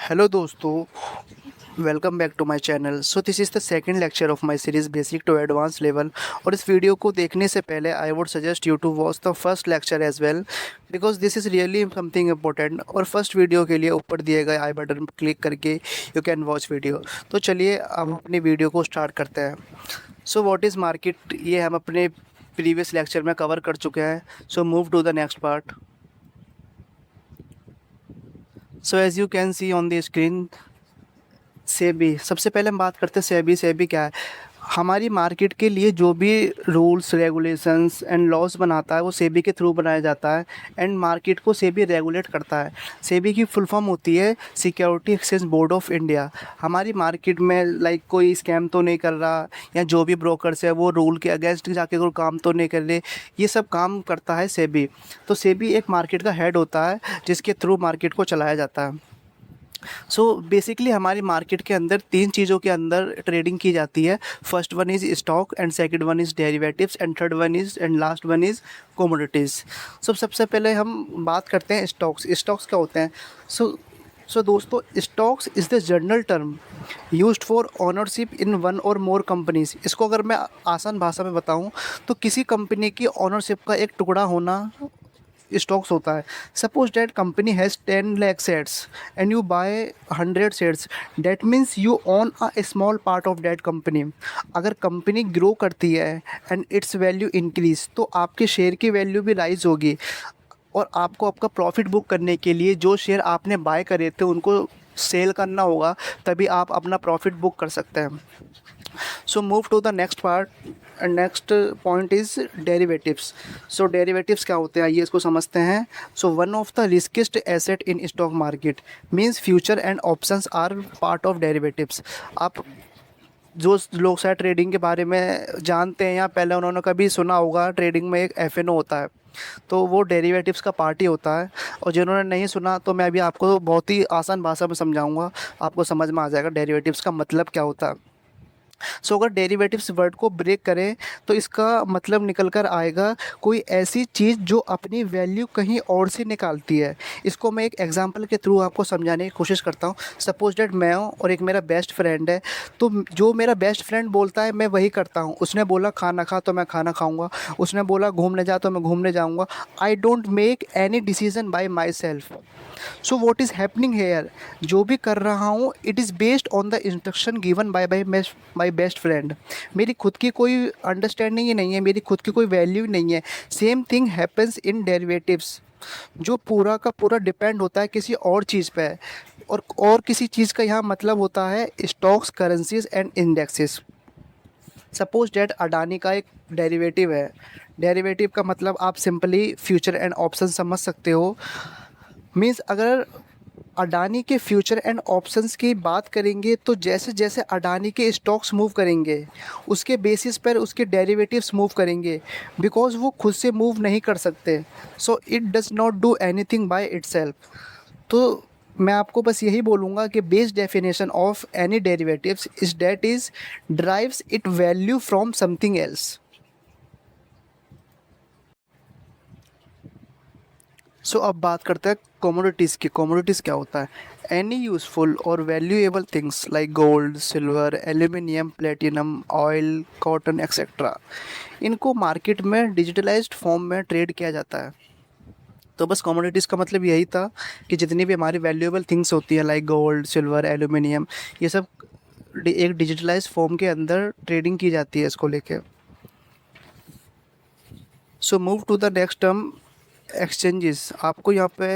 Hello दोस्तों, welcome back to my channel. So this is the second lecture of my series basic to advance level. और इस video को देखने से पहले I would suggest you to watch the first lecture as well, because this is really something important. और first video के लिए ऊपर दिए गए आई बटन पर क्लिक करके यू कैन वॉच वीडियो। तो चलिए अब अपनी वीडियो को स्टार्ट करते हैं। सो व्हाट इज़ मार्केट, ये हम अपने प्रीवियस लेक्चर में कवर कर चुके हैं। So move to the next part. So as you can see on the screen, SEBI. सबसे पहले हम बात करते हैं सेबी। सेबी क्या है? हमारी मार्केट के लिए जो भी रूल्स रेगुलेशंस एंड लॉज बनाता है वो सेबी के थ्रू बनाया जाता है। एंड मार्केट को सेबी रेगुलेट करता है। सेबी की फुल फॉर्म होती है security exchange board of India. हमारी मार्केट में लाइक कोई स्कैम तो नहीं कर रहा, या जो भी ब्रोकर्स है वो रूल के अगेंस्ट जाके कोई काम तो नहीं कर रहे, ये सब काम करता है सेबी। तो सेबी एक मार्केट का हेड होता है जिसके थ्रू मार्केट को चलाया जाता है। सो बेसिकली हमारी मार्केट के अंदर तीन चीज़ों के अंदर ट्रेडिंग की जाती है। First one is stock, and second one is derivatives, and third one is and last one is commodities. सबसे पहले हम बात करते हैं स्टॉक्स। स्टॉक्स क्या होते हैं? सो दोस्तों, stocks is the general term used for ownership in one और मोर कंपनीज। इसको अगर मैं आसान भाषा में बताऊं तो किसी कंपनी की ओनरशिप का एक टुकड़ा होना स्टॉक्स होता है। Suppose that company has 10 lakh shares and you buy 100 shares, that means you own a small part of that company. अगर कंपनी ग्रो करती है एंड इट्स वैल्यू इंक्रीज, तो आपके शेयर की वैल्यू भी राइज होगी। और आपको आपका प्रॉफिट बुक करने के लिए जो शेयर आपने बाय करे थे उनको सेल करना होगा, तभी आप अपना प्रॉफिट बुक कर सकते हैं। So move to the next part, and next point is derivatives. So derivatives क्या होते हैं, आइए इसको समझते हैं। So one of the riskiest asset in stock market means future and options are part of derivatives. आप जो लोग शायद ट्रेडिंग के बारे में जानते हैं या पहले उन्होंने कभी सुना होगा, ट्रेडिंग में एक एफ होता है, तो वो डेरिवेटिव्स का पार्ट ही होता है। और जिन्होंने नहीं सुना तो मैं अभी आपको बहुत ही आसान भाषा में समझाऊंगा, आपको समझ में आ जाएगा डेरिवेटिव्स का मतलब क्या होता है। सो अगर डेरिवेटिव्स वर्ड को ब्रेक करें तो इसका मतलब निकल कर आएगा कोई ऐसी चीज़ जो अपनी वैल्यू कहीं और से निकालती है। इसको मैं एक एग्जांपल के थ्रू आपको समझाने की कोशिश करता हूँ। सपोज डेट मैं हूँ और एक मेरा बेस्ट फ्रेंड है, तो जो मेरा बेस्ट फ्रेंड बोलता है मैं वही करता हूँ। उसने बोला खाना खा तो मैं खाना खाऊंगा, उसने बोला घूमने जा तो मैं घूमने जाऊँगा। I don't make any decision by my self. So what is happening here, जो भी कर रहा हूँ it is based on the instruction given by my best friend. मेरी खुद की कोई अंडरस्टैंडिंग ही नहीं है, मेरी खुद की कोई वैल्यू ही नहीं है। Same thing happens in derivatives, जो पूरा का पूरा डिपेंड होता है किसी और चीज़ पे। और किसी चीज़ का यहाँ मतलब होता है stocks, currencies and indexes. Suppose date Adani का एक डेरिवेटिव है। डेरिवेटिव का मतलब आप सिंपली फ्यूचर एंड ऑप्शन समझ सकते हो। मीन्स अगर अडानी के फ्यूचर एंड ऑप्शंस की बात करेंगे तो जैसे जैसे अडानी के स्टॉक्स मूव करेंगे उसके बेसिस पर उसके डेरिवेटिव्स मूव करेंगे, बिकॉज वो खुद से मूव नहीं कर सकते। So it does not do anything by itself. तो मैं आपको बस यही बोलूँगा कि best definition of any derivatives is that is drives it value from something else. So अब बात करते हैं कमोडिटीज़ की। कमोडिटीज़ क्या होता है? एनी यूज़फुल और valuable things like gold, silver, aluminium, platinum, oil, cotton etcetera, इनको मार्केट में डिजिटलाइज्ड फॉर्म में ट्रेड किया जाता है। तो बस कमोडिटीज़ का मतलब यही था कि जितनी भी हमारी वैल्यूएबल थिंग्स होती हैं लाइक गोल्ड, सिल्वर, एल्यूमिनियम, ये सब एक डिजिटलाइज्ड फॉर्म के अंदर ट्रेडिंग की जाती है इसको लेके। So move to the next term, exchanges. आपको यहाँ पे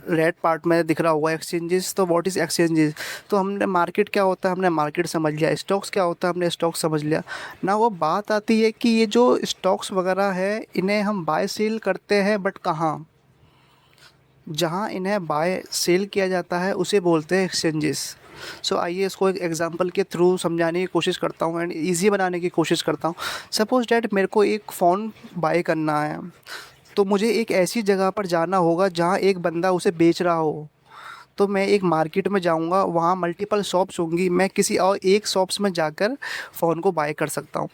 रेड पार्ट में दिख रहा होगा एक्सचेंजेस। तो व्हाट इज़ एक्सचेंजेस? तो हमने मार्केट क्या होता है हमने मार्केट समझ लिया, स्टॉक्स क्या होता है हमने स्टॉक समझ लिया ना। वो बात आती है कि ये जो स्टॉक्स वगैरह है इन्हें हम बाय सेल करते हैं, बट कहाँ? जहाँ इन्हें बाय सेल किया जाता है उसे बोलते हैं एक्सचेंजेस। सो आइए इसको एक एग्जांपल के थ्रू समझाने की कोशिश करता हूँ एंड ईजी बनाने की कोशिश करता हूँ। सपोज डैट मेरे को एक फ़ोन बाय करना है, तो मुझे एक ऐसी जगह पर जाना होगा जहाँ एक बंदा उसे बेच रहा हो। तो मैं एक मार्केट में जाऊँगा, वहाँ मल्टीपल शॉप्स होंगी, मैं किसी और एक शॉप्स में जाकर फ़ोन को बाय कर सकता हूँ।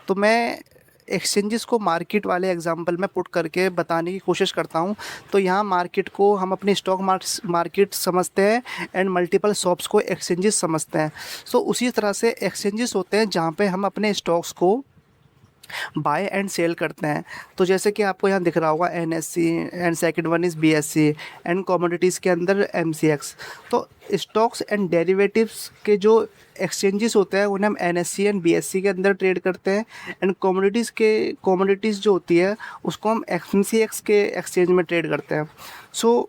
तो मैं एक्सचेंजेस को मार्केट वाले एग्जांपल में पुट करके बताने की कोशिश करता हूँ। तो यहाँ मार्केट को हम अपने स्टॉक मार्केट समझते हैं एंड मल्टीपल शॉप्स को एक्सचेंजेस समझते हैं। सो उसी तरह से एक्सचेंजेस होते हैं जहाँ पे हम अपने स्टॉक्स को बाय एंड सेल करते हैं। तो जैसे कि आपको यहाँ दिख रहा होगा NSC and second one is BSc and commodities के अंदर एमसीएक्स। तो स्टॉक्स एंड डेरिवेटिव्स के जो एक्सचेंजेस होते हैं उन्हें हम एनएससी एंड बीएससी के अंदर ट्रेड करते हैं। एंड कमोडिटीज़ जो होती है उसको हम एमसीएक्स के एक्सचेंज में ट्रेड करते हैं। सो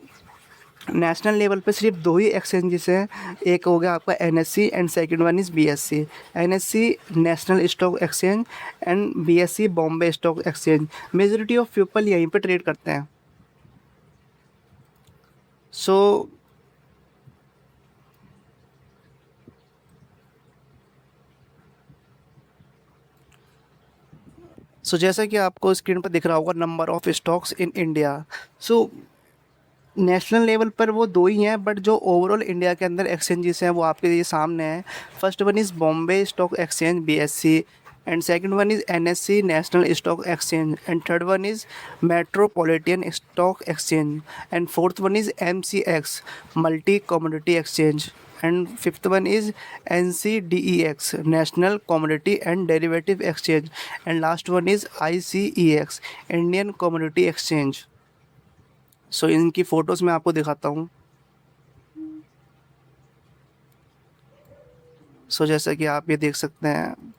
नेशनल लेवल पे सिर्फ दो ही एक्सचेंजेस हैं, एक हो गया आपका NSC and second one is BSc. NSC national stock exchange and BSc Bombay stock exchange. Majority of people यहीं पे ट्रेड करते हैं। सो जैसा कि आपको स्क्रीन पर दिख रहा होगा number of stocks in India. So national level पर वो दो ही हैं, बट जो ओवरऑल इंडिया के अंदर एक्सचेंजेस हैं वो आपके ये सामने हैं। First one is Bombay stock exchange BSC and second one is NSC national stock exchange and third one is metropolitan stock exchange and fourth one is MCX multi commodity exchange and fifth one is NCDEX national commodity and derivative exchange and last one is ICEX Indian commodity exchange. So इनकी photos मैं आपको दिखाता हूँ। सो जैसा कि आप ये देख सकते हैं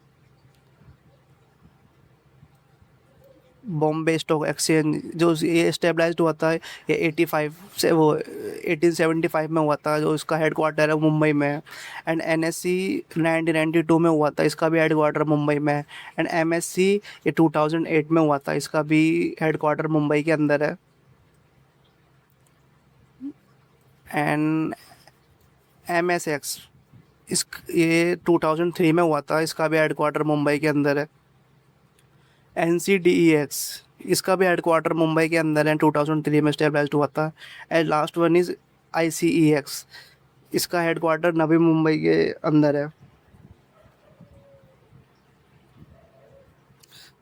बॉम्बे स्टॉक एक्सचेंज जो ये स्टेबलाइज्ड हुआ था ये 85 से वो 1875 में हुआ था, जो इसका हेड क्वार्टर है मुंबई में। एंड एनएससी 1992 में हुआ था, इसका भी हेड क्वार्टर मुंबई में। एंड एमएससी ये 2008 में हुआ था, इसका भी हेड क्वार्टर मुंबई के अंदर है। एंड एमएसएक्स ये 2003 में हुआ था, इसका भी हेड क्वार्टर मुंबई के अंदर है। एनसीडीईएक्स इसका भी हेड क्वार्टर मुंबई के अंदर है, 2003 में स्टेबलाइज्ड हुआ था। एंड लास्ट वन इज़ आईसीईएक्स, इसका हेड क्वार्टर नवी मुंबई के अंदर है।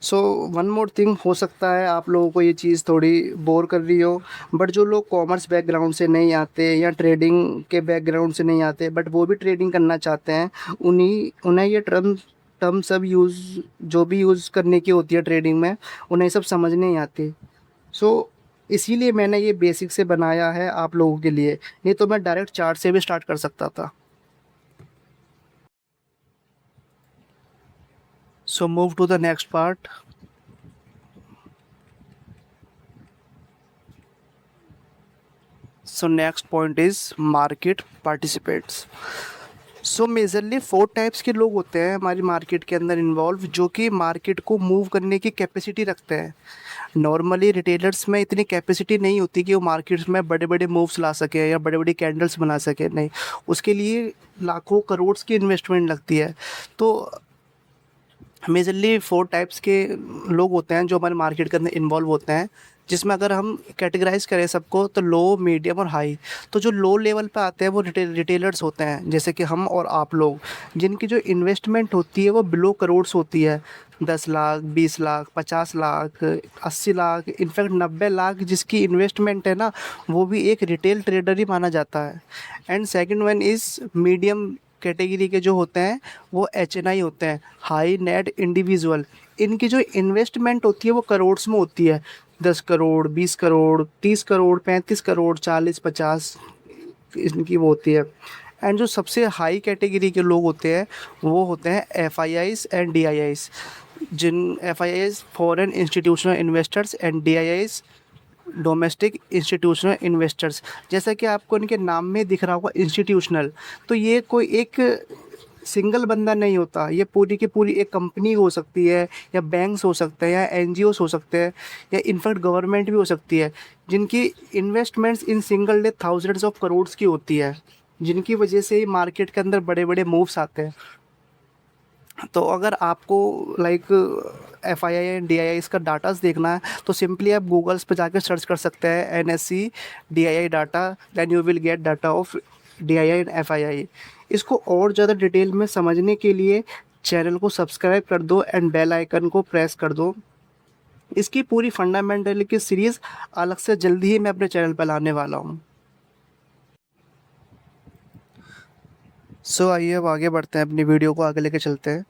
सो वन मोर थिंग, हो सकता है आप लोगों को ये चीज़ थोड़ी बोर कर रही हो, बट जो लोग कॉमर्स बैकग्राउंड से नहीं आते या ट्रेडिंग के बैकग्राउंड से नहीं आते बट वो भी ट्रेडिंग करना चाहते हैं, उन्हें ये टर्म सब जो भी यूज़ करने की होती है ट्रेडिंग में, उन्हें सब समझ नहीं आती। सो इसीलिए मैंने ये बेसिक से बनाया है आप लोगों के लिए, नहीं तो मैं डायरेक्ट चार्ट से भी स्टार्ट कर सकता था। So move to the next part. So next point is market participants. So majorly 4 types के लोग होते हैं हमारी मार्केट के अंदर इन्वॉल्व, जो कि मार्केट को मूव करने की कैपेसिटी रखते हैं। नॉर्मली रिटेलर्स में इतनी कैपेसिटी नहीं होती कि वो मार्केट्स में बड़े बड़े मूव्स ला सके या बड़े बड़े कैंडल्स बना सके, नहीं, उसके लिए लाखों करोड़ की इन्वेस्टमेंट लगती है। तो मेजरली 4 टाइप्स के लोग होते हैं जो हमारे मार्केट के अंदर इन्वॉल्व होते हैं, जिसमें अगर हम कैटेगराइज करें सबको तो लो, मीडियम और हाई। तो जो लो लेवल पे आते हैं वो रिटेलर्स होते हैं, जैसे कि हम और आप लोग, जिनकी जो इन्वेस्टमेंट होती है वो बिलो करोड्स होती है। 10 लाख, 20 लाख, 50 लाख, 80 लाख, इनफैक्ट 90 लाख जिसकी इन्वेस्टमेंट है ना, वो भी एक रिटेल ट्रेडर ही माना जाता है। And second one is medium category के जो होते हैं वो एचएनआई होते हैं, हाई नेट इंडिविजुअल। इनकी जो इन्वेस्टमेंट होती है वो करोड्स में होती है, 10 करोड़, 20 करोड़, 30 करोड़, 35 करोड़, 40, 50 इनकी वो होती है। एंड जो सबसे हाई कैटेगरी के लोग होते हैं वो होते हैं एफआईआईज एंड डीआईआईज, जिन FIIs foreign institutional investors and DIIs domestic institutional investors. जैसा कि आपको इनके नाम में दिख रहा होगा इंस्टीट्यूशनल, तो ये कोई एक सिंगल बंदा नहीं होता, ये पूरी की पूरी एक कंपनी हो सकती है, या बैंक्स हो सकते हैं, या एनजीओस हो सकते हैं, या इनफैक्ट गवर्नमेंट भी हो सकती है, जिनकी investments in single day thousands of crores की होती है, जिनकी वजह से ही मार्केट के अंदर बड़े बड़े मूव्स आते हैं। तो अगर आपको लाइक एफआईआई एंड डीआईआई इसका डाटास देखना है तो सिंपली आप गूगल्स पे जाकर सर्च कर सकते हैं NSC DII data, then you will get data of DII and FII. इसको और ज़्यादा डिटेल में समझने के लिए चैनल को सब्सक्राइब कर दो एंड बेल आइकन को प्रेस कर दो। इसकी पूरी फंडामेंटल की सीरीज़ अलग से जल्दी ही मैं अपने चैनल पर लाने वाला हूँ। सो आइए अब आगे बढ़ते हैं, अपनी वीडियो को आगे लेके चलते हैं।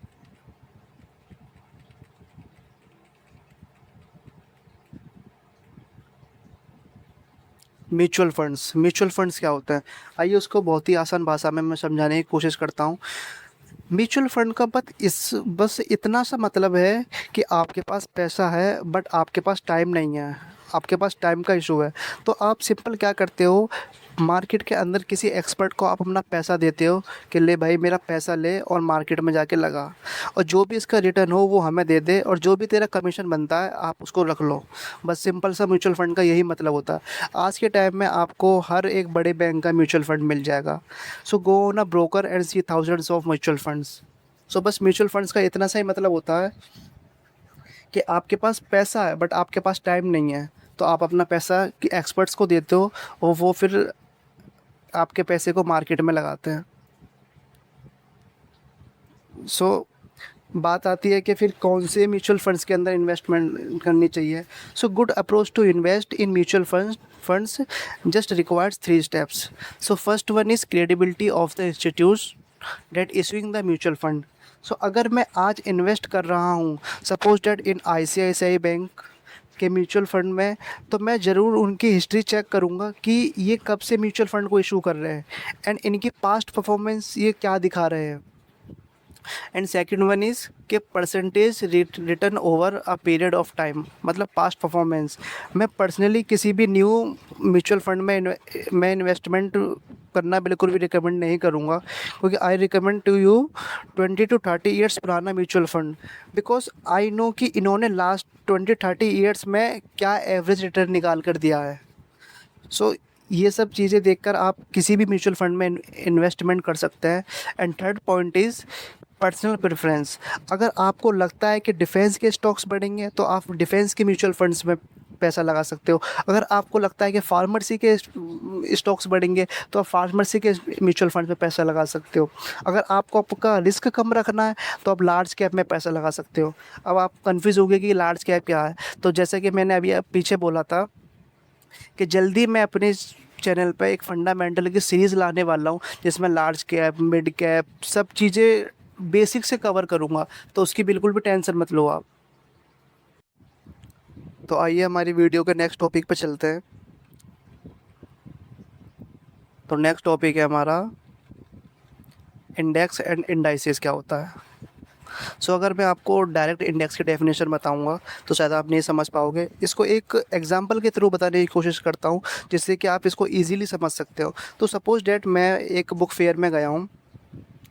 म्यूचुअल फंड्स क्या होता है, आइए उसको बहुत ही आसान भाषा में मैं समझाने की कोशिश करता हूँ। म्यूचुअल फंड का बस इतना सा मतलब है कि आपके पास पैसा है बट आपके पास टाइम नहीं है, आपके पास टाइम का इशू है। तो आप सिंपल क्या करते हो, मार्केट के अंदर किसी एक्सपर्ट को आप अपना पैसा देते हो कि ले भाई मेरा पैसा ले और मार्केट में जाके लगा, और जो भी इसका रिटर्न हो वो हमें दे दे, और जो भी तेरा कमीशन बनता है आप उसको रख लो। बस सिंपल सा म्यूचुअल फंड का यही मतलब होता है। आज के टाइम में आपको हर एक बड़े बैंक का म्यूचुअल फंड मिल जाएगा। So go on a broker and see thousands of mutual funds. So बस म्यूचुअल फंड्स का इतना सा ही मतलब होता है कि आपके पास पैसा है बट आपके पास टाइम नहीं है, तो आप अपना पैसा एक्सपर्ट्स को देते हो और वो फिर आपके पैसे को मार्केट में लगाते हैं। सो बात आती है कि फिर कौन से म्यूचुअल फंड्स के अंदर इन्वेस्टमेंट करनी चाहिए। So good approach to invest in mutual funds just requires 3 steps. So first one is credibility of the institutes that issuing the mutual fund. So अगर मैं आज इन्वेस्ट कर रहा हूँ suppose that in ICICI bank के mutual fund में, तो मैं ज़रूर उनकी हिस्ट्री चेक करूँगा कि ये कब से म्यूचुअल फंड को इशू कर रहे हैं एंड इनकी पास्ट परफॉर्मेंस ये क्या दिखा रहे हैं। एंड सेकंड वन इज़ कि percentage return over a period of time, मतलब पास्ट परफॉर्मेंस। मैं पर्सनली किसी भी न्यू म्यूचुअल फंड में मैं इन्वेस्टमेंट करना बिल्कुल भी रिकमेंड नहीं करूँगा, क्योंकि I recommend to you 20 to 30 years पुराना mutual fund, because I know कि इन्होंने लास्ट 20-30 ईयर्स में क्या एवरेज रिटर्न निकाल कर दिया है। सो ये सब चीज़ें देखकर आप किसी भी म्यूचुअल फंड में इन्वेस्टमेंट कर सकते हैं। And third point is personal preference. अगर आपको लगता है कि डिफेंस के स्टॉक्स बढ़ेंगे तो आप डिफेंस के म्यूचुअल फंड्स में पैसा लगा सकते हो। अगर आपको लगता है कि फार्मेसी के स्टॉक्स बढ़ेंगे तो आप फार्मेसी के म्यूचुअल फंड में पैसा लगा सकते हो। अगर आपको आपका रिस्क कम रखना है तो आप लार्ज कैप में पैसा लगा सकते हो। अब आप कंफ्यूज हो गए कि लार्ज कैप क्या है, तो जैसे कि मैंने अभी पीछे बोला था कि जल्दी मैं अपने चैनल पे एक फंडामेंटल की सीरीज़ लाने वाला हूँ जिसमें लार्ज कैप मिड कैप सब चीज़ें बेसिक से कवर करूँगा, तो उसकी बिल्कुल भी टेंशन मत लो आप। तो आइए हमारी वीडियो के नेक्स्ट टॉपिक पे चलते हैं। तो नेक्स्ट टॉपिक है हमारा इंडेक्स एंड इंडाइसेस क्या होता है। सो अगर मैं आपको डायरेक्ट इंडेक्स की डेफिनेशन बताऊंगा तो शायद आप नहीं समझ पाओगे। इसको एक एग्जांपल के थ्रू बताने की कोशिश करता हूं जिससे कि आप इसको इजीली समझ सकते हो। तो सपोज डेट मैं एक बुक फेयर में गया हूं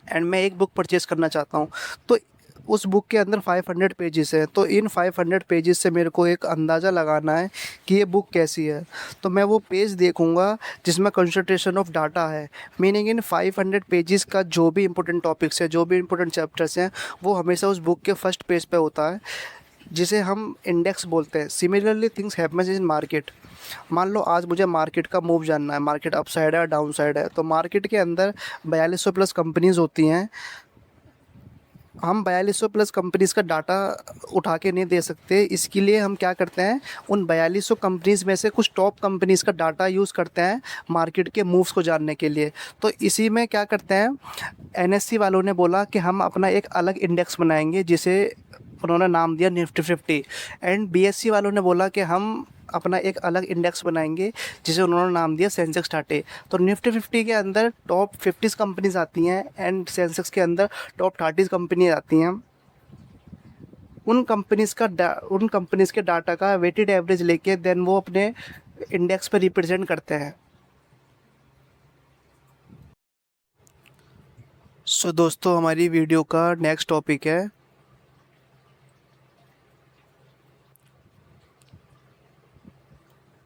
एंड मैं एक बुक परचेज़ करना चाहता हूं। तो उस बुक के अंदर 500 पेजेस हैं, तो इन 500 पेजेस से मेरे को एक अंदाज़ा लगाना है कि ये बुक कैसी है। तो मैं वो पेज देखूंगा जिसमें कंसंट्रेशन ऑफ डाटा है, मीनिंग इन 500 पेजेस का जो भी इंपॉर्टेंट टॉपिक्स है, जो भी इंपॉर्टेंट चैप्टर्स हैं, वो हमेशा उस बुक के फर्स्ट पेज पे होता है, जिसे हम इंडेक्स बोलते हैं। Similarly things happens in market. मान लो आज मुझे मार्केट का मूव जानना है, मार्केट अप साइड है डाउन साइड है, तो मार्केट के अंदर 4200 प्लस कंपनीज होती हैं। हम 4200 प्लस कंपनीज़ का डाटा उठा के नहीं दे सकते, इसके लिए हम क्या करते हैं, उन 4200 कंपनीज़ में से कुछ टॉप कंपनीज़ का डाटा यूज़ करते हैं मार्केट के मूव्स को जानने के लिए। तो इसी में क्या करते हैं, NSE वालों ने बोला कि हम अपना एक अलग इंडेक्स बनाएंगे जिसे उन्होंने नाम दिया निफ्टी 50, एंड BSE वालों ने बोला कि हम अपना एक अलग इंडेक्स बनाएंगे जिसे उन्होंने नाम दिया सेंसेक्स 30। तो निफ्टी 50 के अंदर टॉप 50 कंपनीज आती हैं एंड सेंसेक्स के अंदर टॉप 30 कंपनी आती हैं। उन कंपनीज के डाटा का वेटेड एवरेज लेके देन वो अपने इंडेक्स पर रिप्रेजेंट करते हैं। सो दोस्तों हमारी वीडियो का नेक्स्ट टॉपिक है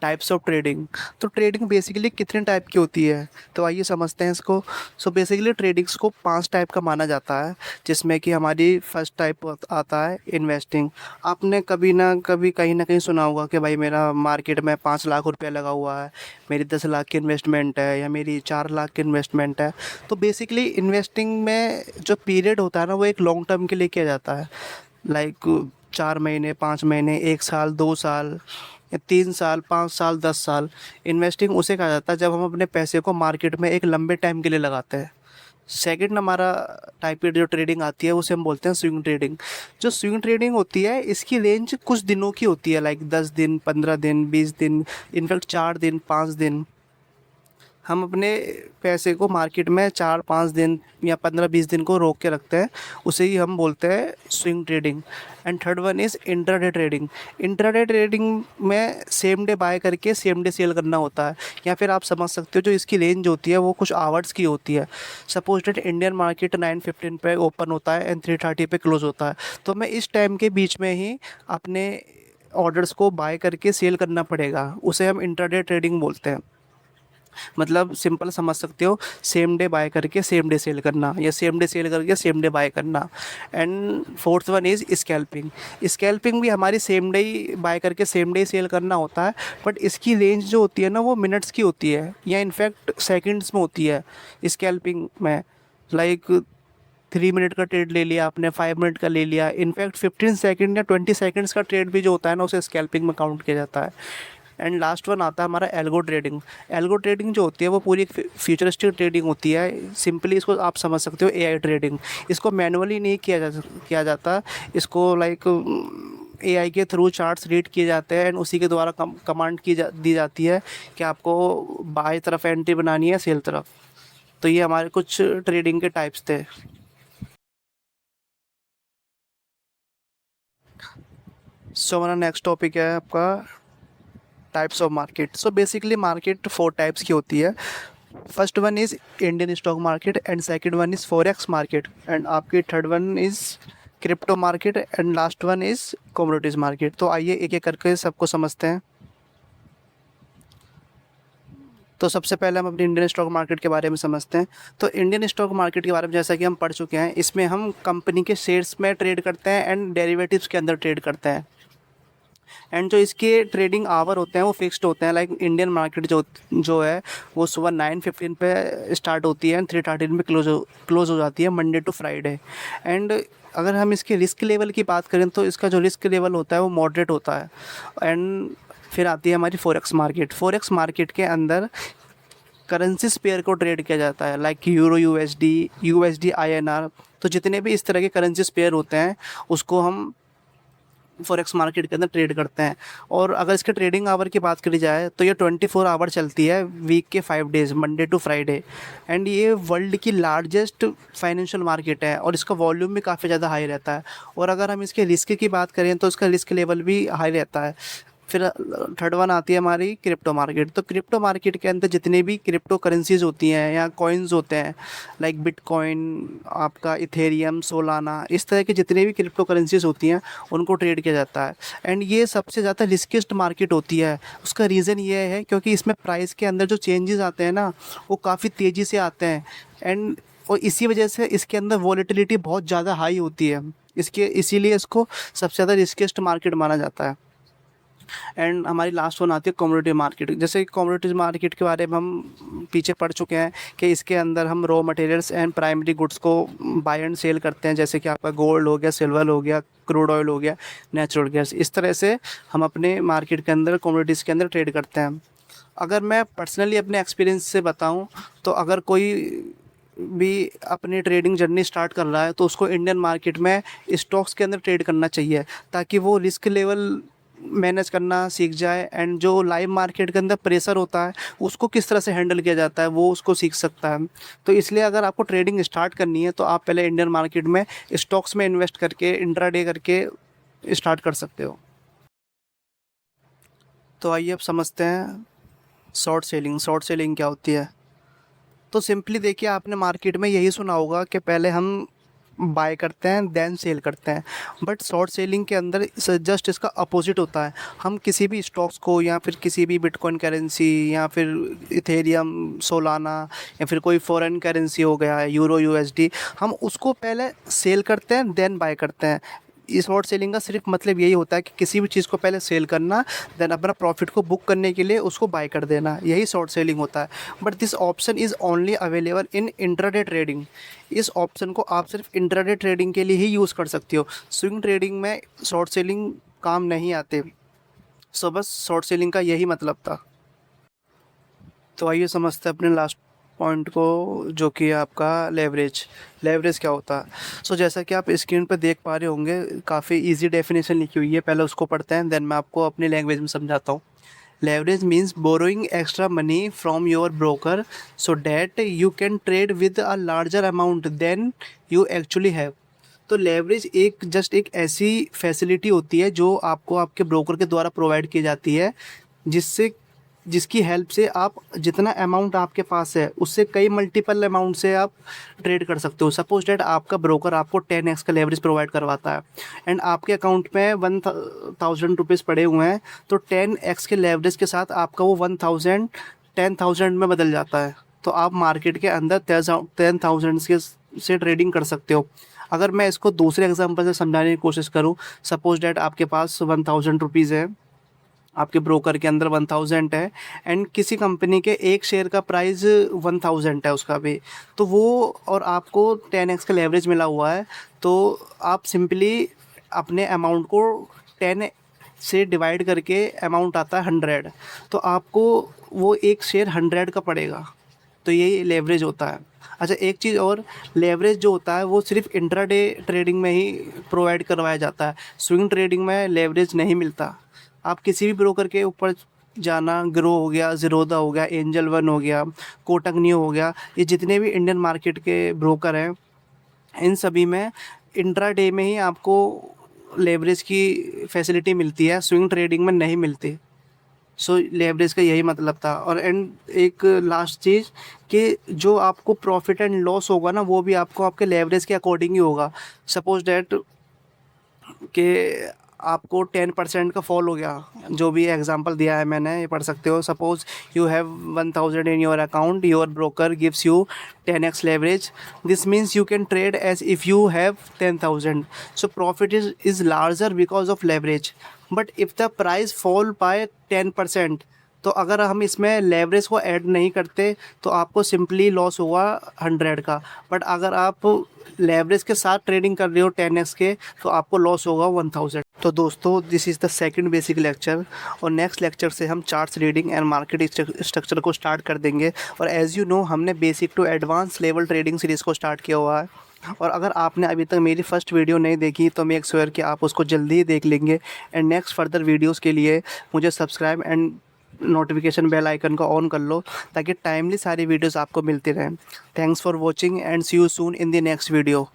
टाइप्स ऑफ ट्रेडिंग। तो ट्रेडिंग बेसिकली कितने टाइप की होती है, तो आइए समझते हैं इसको। सो बेसिकली ट्रेडिंग्स को 5 टाइप का माना जाता है, जिसमें कि हमारी फर्स्ट टाइप आता है इन्वेस्टिंग। आपने कभी ना कभी कहीं ना कहीं सुना होगा कि भाई मेरा मार्केट में 5 लाख रुपया लगा हुआ है, मेरी 10 लाख की इन्वेस्टमेंट है या मेरी 4 लाख की इन्वेस्टमेंट है। तो बेसिकली इन्वेस्टिंग में जो पीरियड होता है ना, वो एक लॉन्ग टर्म के लिए किया जाता है। लाइक 4 महीने, 5 महीने, 1 साल, 2 साल या 3 साल, 5 साल, 10 साल। इन्वेस्टिंग उसे कहा जाता है जब हम अपने पैसे को मार्केट में एक लंबे टाइम के लिए लगाते हैं। सेकंड हमारा टाइप की जो ट्रेडिंग आती है उसे हम बोलते हैं स्विंग ट्रेडिंग। जो स्विंग ट्रेडिंग होती है इसकी रेंज कुछ दिनों की होती है, लाइक 10 दिन, 15 दिन, 20 दिन, इनफैक्ट 4 दिन, 5 दिन। हम अपने पैसे को मार्केट में 4-5 दिन या 15-20 दिन को रोक के रखते हैं, उसे ही हम बोलते हैं swing trading. And third one is intraday trading. Intraday trading में सेम डे बाय करके सेम डे सेल करना होता है, या फिर आप समझ सकते हो जो इसकी रेंज होती है वो कुछ आवर्स की होती है। सपोज डेट इंडियन मार्केट 9:15 पे ओपन होता है एंड 3:30 पे क्लोज होता है, तो हमें इस टाइम के बीच में ही अपने ऑर्डर्स को बाय करके सेल करना पड़ेगा, उसे हम इंट्राडे ट्रेडिंग बोलते हैं। मतलब सिंपल समझ सकते हो, सेम डे बाय करके सेम डे सेल करना या सेम डे सेल करके सेम डे बाय करना। And fourth one is scalping. Scalping भी हमारी सेम डे ही बाय करके सेम डे सेल करना होता है, बट इसकी रेंज जो होती है ना वो मिनट्स की होती है या इनफैक्ट सेकंड्स में होती है स्कैल्पिंग में। लाइक 3 मिनट का ट्रेड ले लिया आपने, 5 मिनट का ले लिया, इनफैक्ट 15 सेकेंड या 20 सेकेंड्स का ट्रेड भी जो होता है ना उसे स्कैल्पिंग में काउंट किया जाता है। एंड लास्ट वन आता है हमारा एल्गो ट्रेडिंग। एल्गो ट्रेडिंग जो होती है वो पूरी एक फ्यूचरिस्टिक ट्रेडिंग होती है। सिंपली इसको आप समझ सकते हो एआई ट्रेडिंग। इसको मैनुअली नहीं किया जाता, इसको लाइक एआई के थ्रू चार्ट्स रीड किए जाते हैं एंड उसी के द्वारा कमांड दी जाती है कि आपको बाई तरफ एंट्री बनानी है, सेल तरफ। तो ये हमारे कुछ ट्रेडिंग के टाइप्स थे। सो हमारा नेक्स्ट टॉपिक है आपका types of market. So basically market 4 types की होती है। First one is Indian stock market and second one is forex market and आपकी third one is crypto market and last one is commodities market. तो आइए एक एक करके सबको समझते हैं। तो सबसे पहले हम अपनी इंडियन स्टॉक मार्केट के बारे में समझते हैं। तो इंडियन स्टॉक मार्केट के बारे में जैसा कि हम पढ़ चुके हैं, इसमें हम कंपनी के शेयर्स में ट्रेड करते हैं एंड डेरिवेटिव्स के अंदर ट्रेड करते हैं। एंड जो इसके ट्रेडिंग आवर होते हैं वो फिक्स्ड होते हैं। लाइक इंडियन मार्केट जो जो है वो सुबह 9:15 पे स्टार्ट होती है एंड 3:30 में क्लोज हो जाती है, मंडे टू फ्राइडे। एंड अगर हम इसके रिस्क लेवल की बात करें तो इसका जो रिस्क लेवल होता है वो मॉडरेट होता है। एंड फिर आती है हमारी फॉरेक्स मार्केट। फॉरेक्स मार्केट के अंदर करेंसीज पेयर को ट्रेड किया जाता है, like euro USD, USD INR. तो जितने भी इस तरह के करेंसीज पेयर होते हैं उसको हम फॉरेक्स मार्केट के अंदर ट्रेड करते हैं। और अगर इसके ट्रेडिंग आवर की बात करी जाए तो ये 24 आवर चलती है, वीक के 5 days, Monday to Friday. And ये वर्ल्ड की लार्जेस्ट फाइनेंशियल मार्केट है और इसका वॉल्यूम भी काफ़ी ज़्यादा हाई रहता है। और अगर हम इसके रिस्क की बात करें तो इसका रिस्क लेवल भी हाई रहता है। फिर थर्ड वन आती है हमारी क्रिप्टो मार्केट। तो क्रिप्टो मार्केट के अंदर जितनी भी क्रिप्टो करेंसीज होती हैं या कॉइन्स होते हैं, लाइक बिटकॉइन, आपका इथेरियम, सोलाना, इस तरह की जितनी भी क्रिप्टो करेंसीज होती हैं उनको ट्रेड किया जाता है। एंड ये सबसे ज़्यादा रिस्किस्ट मार्केट होती है। उसका रीज़न ये है क्योंकि इसमें प्राइस के अंदर जो चेंजेस आते हैं ना वो काफ़ी तेज़ी से आते हैं। एंड और इसी वजह से इसके अंदर वॉलेटिलिटी बहुत ज़्यादा हाई होती है। इसीलिए इसको सबसे ज़्यादा रिस्किस्ट मार्केट माना जाता है। एंड हमारी लास्ट वन आती है कमोडिटी मार्केट। जैसे कमोडिटीज मार्केट के बारे में हम पीछे पढ़ चुके हैं कि इसके अंदर हम raw materials and primary goods को बाय एंड सेल करते हैं, जैसे कि आपका गोल्ड हो गया, सिल्वर हो गया, क्रूड ऑयल हो गया, नेचुरल गैस। इस तरह से हम अपने मार्केट के अंदर कमोडिटीज़ के अंदर ट्रेड करते हैं। अगर मैं पर्सनली अपने एक्सपीरियंस से बताऊं तो अगर कोई भी अपनी ट्रेडिंग जर्नी स्टार्ट कर रहा है तो उसको इंडियन मार्केट में स्टॉक्स के अंदर ट्रेड करना चाहिए, ताकि वो रिस्क लेवल मैनेज करना सीख जाए एंड जो लाइव मार्केट के अंदर प्रेशर होता है उसको किस तरह से हैंडल किया जाता है वो उसको सीख सकता है। तो इसलिए अगर आपको ट्रेडिंग स्टार्ट करनी है तो आप पहले इंडियन मार्केट में स्टॉक्स में इन्वेस्ट करके इंट्राडे करके स्टार्ट कर सकते हो। तो आइए अब समझते हैं शॉर्ट सेलिंग। शॉर्ट सेलिंग क्या होती है? तो सिंपली देखिए, आपने मार्केट में यही सुना होगा कि पहले हम बाय करते हैं देन सेल करते हैं। बट शॉर्ट सेलिंग के अंदर जस्ट इसका अपोजिट होता है। हम किसी भी स्टॉक्स को या फिर किसी भी बिटकॉइन करेंसी या फिर इथेरियम, सोलाना या फिर कोई फॉरेन करेंसी हो गया यूरो यूएसडी, हम उसको पहले सेल करते हैं देन बाय करते हैं। इस शॉर्ट सेलिंग का सिर्फ मतलब यही होता है कि किसी भी चीज़ को पहले सेल करना, देन अपना प्रॉफिट को बुक करने के लिए उसको बाय कर देना, यही शॉर्ट सेलिंग होता है। But this option is only available in intraday trading. इस ऑप्शन को आप सिर्फ इंट्राडे ट्रेडिंग के लिए ही यूज़ कर सकते हो। स्विंग ट्रेडिंग में शॉर्ट सेलिंग काम नहीं आते। सो बस शॉर्ट सेलिंग का यही मतलब था। तो आइए समझते हैं अपने लास्ट पॉइंट को, जो कि आपका लेवरेज। लेवरेज क्या होता है? सो जैसा कि आप स्क्रीन पर देख पा रहे होंगे, काफ़ी इजी डेफिनेशन लिखी हुई है, पहले उसको पढ़ते हैं देन मैं आपको अपनी लैंग्वेज में समझाता हूँ। Leverage means borrowing extra money from your broker so that you can trade with a larger amount than you actually have. तो लेवरेज एक ऐसी फैसिलिटी होती है जो आपको आपके ब्रोकर के द्वारा प्रोवाइड की जाती है, जिसकी हेल्प से आप जितना अमाउंट आपके पास है उससे कई मल्टीपल अमाउंट से आप ट्रेड कर सकते हो। सपोज डैट आपका ब्रोकर आपको 10x का लेवरेज प्रोवाइड करवाता है एंड आपके अकाउंट में 1000 रुपीज़ पड़े हुए हैं, तो 10x के लेवरेज के साथ आपका वो 10,000 में बदल जाता है। तो आप मार्केट के अंदर 10,000 के से ट्रेडिंग कर सकते हो। अगर मैं इसको दूसरे एग्जांपल से समझाने की कोशिश करूँ, सपोज डैट आपके पास 1000 रुपीज़ है, आपके ब्रोकर के अंदर 1000 है एंड किसी कंपनी के एक शेयर का प्राइस 1000 है उसका भी, तो वो और आपको 10x का लेवरेज मिला हुआ है, तो आप सिंपली अपने अमाउंट को 10 से डिवाइड करके अमाउंट आता है 100, तो आपको वो एक शेयर 100 का पड़ेगा। तो यही लेवरेज होता है। अच्छा, एक चीज़ और, लेवरेज जो होता है वो सिर्फ इंट्राडे ट्रेडिंग में ही प्रोवाइड करवाया जाता है। स्विंग ट्रेडिंग में लेवरेज नहीं मिलता। आप किसी भी ब्रोकर के ऊपर जाना, ग्रो हो गया, ज़ीरोधा हो गया, एंजल वन हो गया, कोटक न्यू हो गया, ये जितने भी इंडियन मार्केट के ब्रोकर हैं, इन सभी में इंट्राडे में ही आपको लेवरेज की फैसिलिटी मिलती है, स्विंग ट्रेडिंग में नहीं मिलती। सो लेवरेज का यही मतलब था। और एक लास्ट चीज़ कि जो आपको प्रॉफिट एंड लॉस होगा ना, वो भी आपको आपके लेवरेज के अकॉर्डिंग ही होगा। सपोज डैट कि आपको 10% का फॉल हो गया, जो भी एग्जांपल दिया है मैंने, ये पढ़ सकते हो। Suppose you have 1000 in your account, your broker gives you 10x leverage, this means you can trade as if you have 10,000, so profit is larger because of leverage. But if the price fall by 10%, तो अगर हम इसमें leverage को add नहीं करते तो आपको simply loss होगा 100 का। बट अगर आप लेवरेज के साथ ट्रेडिंग कर रहे हो 10x के, तो आपको लॉस होगा 1000। तो दोस्तों, this is the second basic lecture, और नेक्स्ट लेक्चर से हम charts reading and market structure को स्टार्ट कर देंगे। और एज़ यू नो, हमने basic to advance level trading series को स्टार्ट किया हुआ है। और अगर आपने अभी तक मेरी फर्स्ट वीडियो नहीं देखी तो मेक श्योर कि आप उसको जल्दी ही देख लेंगे। एंड नेक्स्ट फर्दर वीडियोज़ के लिए मुझे subscribe and notification bell icon को ऑन कर लो, ताकि टाइमली सारी वीडियोस आपको मिलती रहें। Thanks for watching and see you soon in the next video.